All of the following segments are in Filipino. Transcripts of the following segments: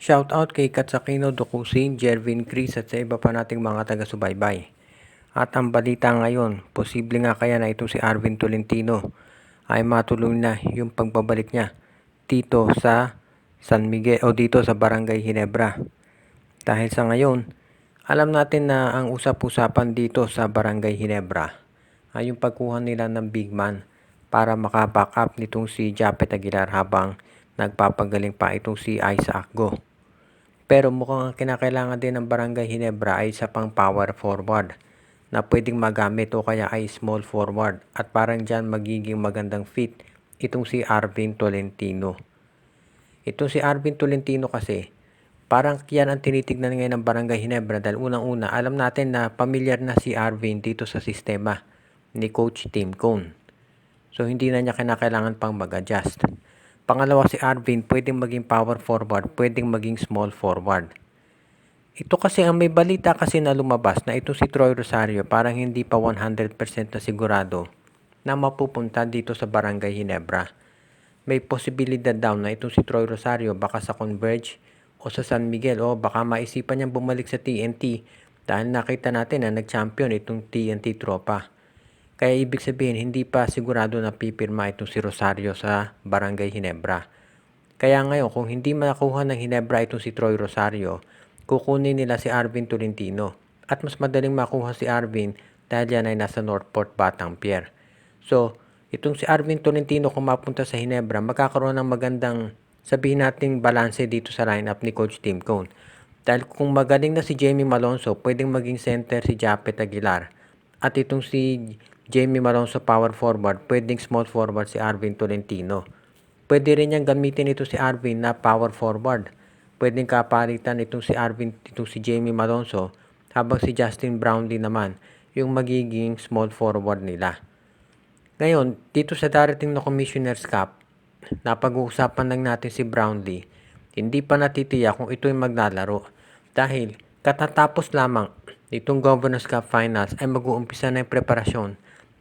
Shoutout kay Katsakino Dokusin, Jervin Chris at sa iba pa nating mga taga-subaybay. At ang balita ngayon, posible nga kaya na itong si Arvin Tolentino ay matuloy na yung pagbabalik niya dito sa San Miguel o dito sa Barangay Ginebra. Dahil sa ngayon, alam natin na ang usap-usapan dito sa Barangay Ginebra ay yung pagkuha nila ng big man para maka-back up nitong si Japet Aguilar habang nagpapagaling pa itong si Isaac Go. Pero mukhang kinakailangan din ng Barangay Ginebra ay isa pang power forward na pwedeng magamit o kaya ay small forward at parang dyan magiging magandang fit itong si Arvin Tolentino. Itong si Arvin Tolentino kasi parang yan ang tinitignan ngayon ng Barangay Ginebra dahil unang-una alam natin na pamilyar na si Arvin dito sa sistema ni Coach Tim Cone. So hindi na niya kinakailangan pang mag-adjust. Pangalawa, si Arvin pwedeng maging power forward, pwedeng maging small forward. Ito kasi ang may balita kasi na lumabas na ito si Troy Rosario parang hindi pa 100% na sigurado na mapupunta dito sa Barangay Ginebra. May posibilidad daw na itong si Troy Rosario baka sa Converge o sa San Miguel o baka maisipan niyang bumalik sa TNT dahil nakita natin na nag-champion itong TNT tropa. Kaya ibig sabihin, hindi pa sigurado na pipirma itong si Rosario sa Barangay Ginebra. Kaya ngayon, kung hindi makakuha ng Ginebra itong si Troy Rosario, kukunin nila si Arvin Tolentino. At mas madaling makuha si Arvin dahil yan ay nasa Northport, Batang-Pier. So, itong si Arvin Tolentino kung mapunta sa Ginebra, magkakaroon ng magandang, sabihin nating balanse dito sa lineup ni Coach Tim Cone. Dahil kung magaling na si Jamie Malonzo, pwedeng maging center si Japet Aguilar. At itong si Jamie Malonzo power forward, pwedeng small forward si Arvin Tolentino. Pwede rin niyang gamitin ito si Arvin na power forward. Pwedeng kapalitan itong si Arvin, itong si Jamie Malonzo, habang si Justin Brownlee naman, yung magiging small forward nila. Ngayon, dito sa darating na Commissioner's Cup, napag-uusapan lang natin si Brownlee. Hindi pa natitiyak kung ito'y maglalaro. Dahil katatapos lamang itong Governor's Cup Finals ay mag-uumpisa na yung preparasyon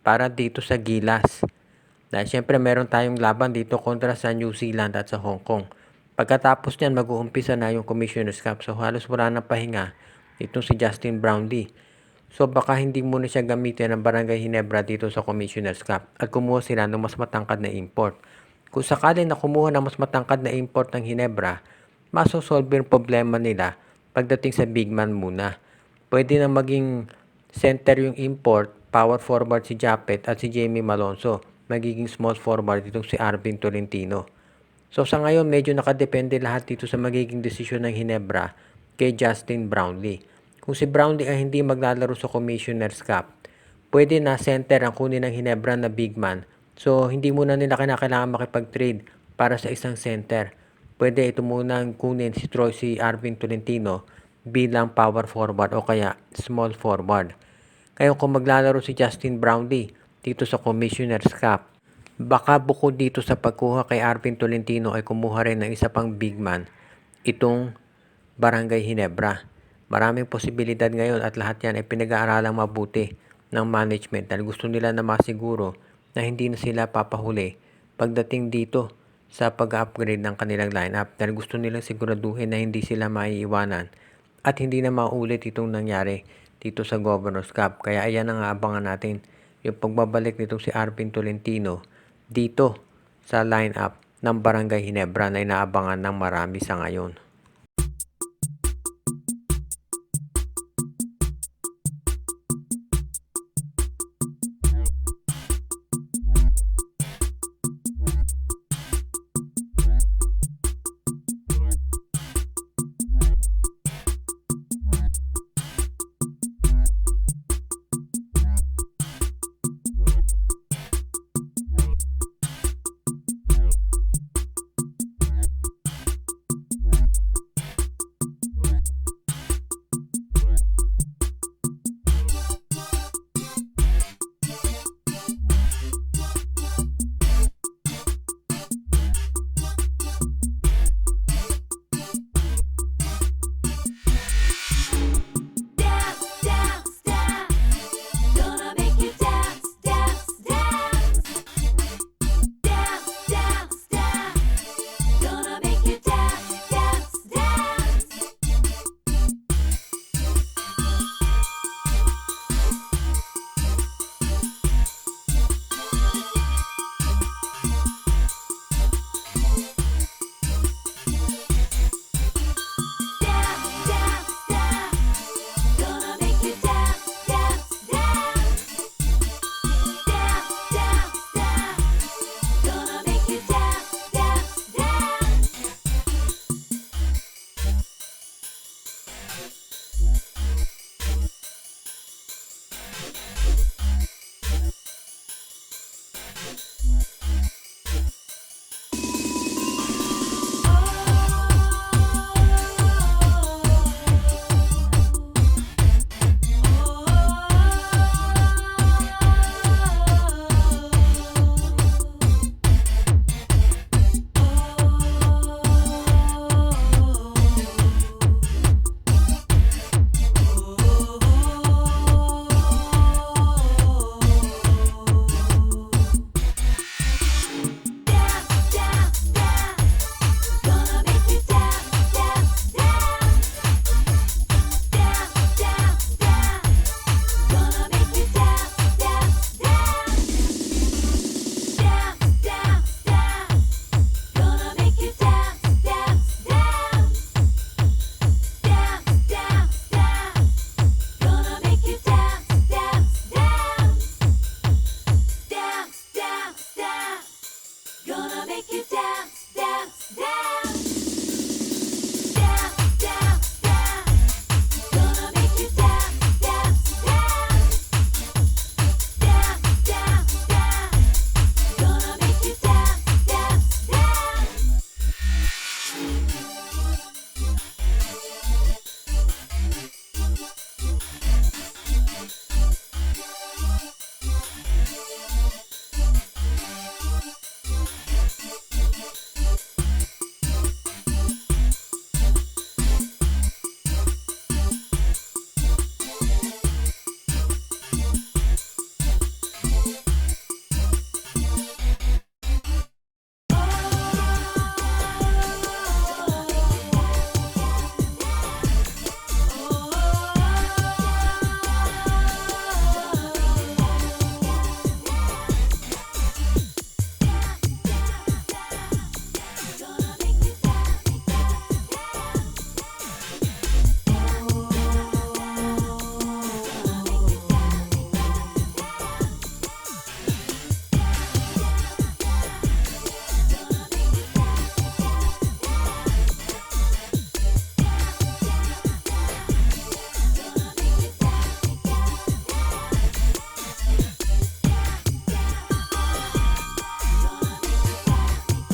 para dito sa Gilas. Dahil syempre meron tayong laban dito kontra sa New Zealand at sa Hong Kong. Pagkatapos niyan mag-uumpisa na yung Commissioner's Cup. So halos wala nang pahinga itong si Justin Brownlee. So baka hindi muna siya gamitin ng Barangay Ginebra dito sa Commissioner's Cup at kumuha sila ng mas matangkad na import. Kung sakali na kumuha ng mas matangkad na import ng Ginebra, masosolve yung problema nila pagdating sa big man muna. Pwede na maging center yung import, power forward si Japet at si Jamie Malonzo. Magiging small forward itong si Arvin Tolentino. So sa ngayon medyo nakadepende lahat dito sa magiging desisyon ng Ginebra kay Justin Brownlee. Kung si Brownlee ay hindi maglalaro sa Commissioner's Cup, pwede na center ang kunin ng Ginebra na big man. So hindi muna nila kailangan makipag-trade para sa isang center. Pwede ito muna kunin si Arvin Tolentino bilang power forward o kaya small forward. Kaya kung maglalaro si Justin Brownlee dito sa Commissioner's Cup, baka bukod dito sa pagkuha kay Arvin Tolentino ay kumuha rin ng isa pang big man itong Barangay Ginebra. Maraming posibilidad ngayon at lahat yan ay pinag-aaralang mabuti ng management dahil gusto nila na masiguro na hindi na sila papahuli pagdating dito sa pag-upgrade ng kanilang lineup dahil gusto nilang siguraduhin na hindi sila maiiwanan at hindi na maulit itong nangyari dito sa Governor's Cup. Kaya ayan ang aabangan natin yung pagbabalik nitong si Arvin Tolentino dito sa lineup ng Barangay Ginebra na inaabangan ng marami sa ngayon.